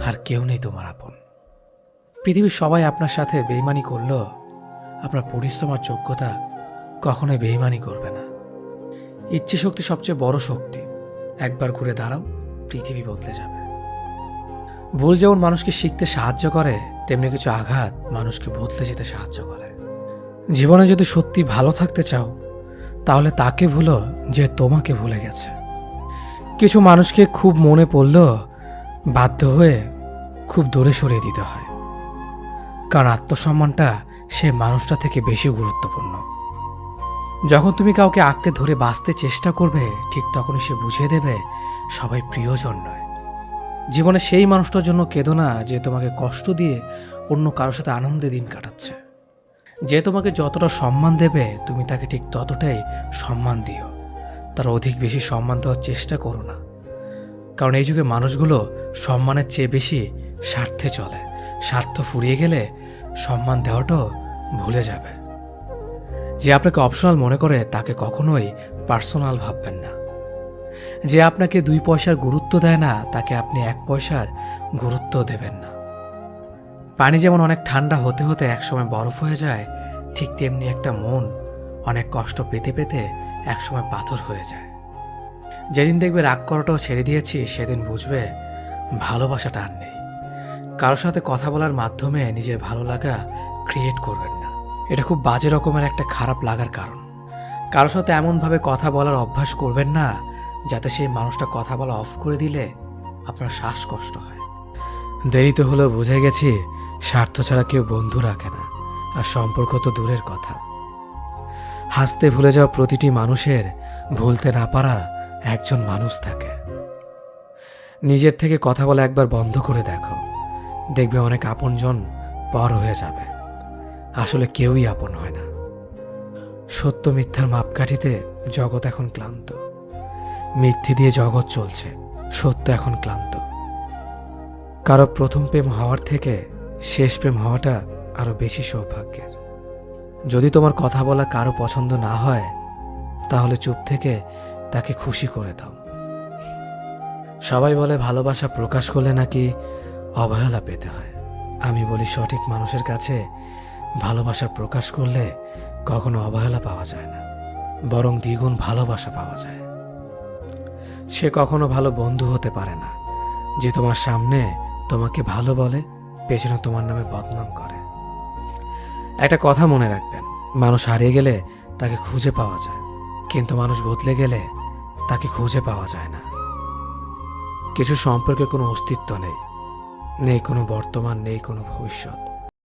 আর কেউ নেই তোমার আপন। পৃথিবীর সবাই আপনার সাথে বেইমানি করলেও আপনার পরিশ্রম আর যোগ্যতা কখনোই বেইমানি করবে না। ইচ্ছে শক্তি সবচেয়ে বড় শক্তি। একবার ঘুরে দাঁড়াও, পৃথিবী বদলে যাবে। ভুল যেমন মানুষকে শিখতে সাহায্য করে, তেমনি কিছু আঘাত মানুষকে বদলে যেতে সাহায্য করে। জীবনে যদি সত্যি ভালো থাকতে চাও, তাহলে তাকে ভুলো যে তোমাকে ভুলে গেছে। কিছু মানুষকে খুব মনে পড়লেও বাধ্য হয়ে খুব দূরে সরিয়ে দিতে হয়, কারণ আত্মসম্মানটা সে মানুষটা থেকে বেশি গুরুত্বপূর্ণ। যখন তুমি কাউকে আঁকড়ে ধরে বাঁচতে চেষ্টা করবে, ঠিক তখনই সে বুঝিয়ে দেবে সবাই প্রিয়জন নয়। জীবনে সেই মানুষটার জন্য কেঁদো না যে তোমাকে কষ্ট দিয়ে অন্য কারোর সাথে আনন্দে দিন কাটাচ্ছে। যে তোমাকে যতটা সম্মান দেবে, তুমি তাকে ঠিক ততটাই সম্মান দিও। তার অধিক বেশি সম্মান দেওয়ার চেষ্টা করো না, কারণ এই যুগে মানুষগুলো সম্মানের চেয়ে বেশি স্বার্থে চলে। স্বার্থ ফুরিয়ে গেলে সম্মান দেওয়াটাও ভুলে যাবে। যে আপনাকে অপশনাল মনে করে তাকে কখনোই পার্সোনাল ভাববেন না। যে আপনাকে 2 পয়সার গুরুত্ব দেয় না, তাকে আপনি 1 পয়সার গুরুত্ব দেবেন না। পানি যেমন অনেক ঠান্ডা হতে হতে একসময় বরফ হয়ে যায়, ঠিক তেমনি একটা মন অনেক কষ্ট পেতে পেতে একসময় পাথর হয়ে যায়। যেদিন দেখবে রাগ করাটাও ছেড়ে দিয়েছি, সেদিন বুঝবে ভালোবাসাটা আর নেই। কারোর সাথে কথা বলার মাধ্যমে নিজের ভালো লাগা ক্রিয়েট করবেন না। এটা খুব বাজে রকমের একটা খারাপ লাগার কারণ। কারোর সাথে এমনভাবে কথা বলার অভ্যাস করবেন না যাতে সেই মানুষটা কথা বলা অফ করে দিলে আপনার শ্বাসকষ্ট হয়। দেরিতে হলেও বুঝে গেছি, স্বার্থ ছাড়া কেউ বন্ধু রাখে না, আর সম্পর্ক তো দূরের কথা। হাসতে ভুলে যাওয়া প্রতিটি মানুষের ভুলতে না পারা একজন মানুষ থাকে। নিজের থেকে কথা বলা একবার বন্ধ করে দেখো, দেখবে অনেক আপনজন পর হয়ে যাবে। আসলে কেউই আপন হয় না। সত্য মিথ্যার মাপকাঠিতে জগৎ এখন ক্লান্ত। মিথ্যে দিয়ে জগৎ চলছে, সত্য এখন ক্লান্ত। কারো প্রথম প্রেম হওয়ার থেকে শেষ প্রেম হওয়াটা আরো বেশি সৌভাগ্যের। যদি তোমার কথা বলা কারো পছন্দ না হয়, তাহলে চুপ থেকে তাকে খুশি করে দাও। সবাই বলে ভালোবাসা প্রকাশ করলে নাকি অবহেলা পেতে হয়। আমি বলি সঠিক মানুষের কাছে ভালোবাসা প্রকাশ করলে কখনো অবহেলা পাওয়া যায় না, বরং দ্বিগুণ ভালোবাসা পাওয়া যায়। সে কখনো ভালো বন্ধু হতে পারে না যে তোমার সামনে তোমাকে ভালো বলে, পেছনে তোমার নামে বদনাম করে। একটা কথা মনে রাখবেন, মানুষ হারিয়ে গেলে তাকে খুঁজে পাওয়া যায়, কিন্তু মানুষ বদলে গেলে তাকে খুঁজে পাওয়া যায় না। কিছু সম্পর্কে কোনো অস্তিত্ব নেই, নেই কোনো বর্তমান, নেই কোনো ভবিষ্যৎ।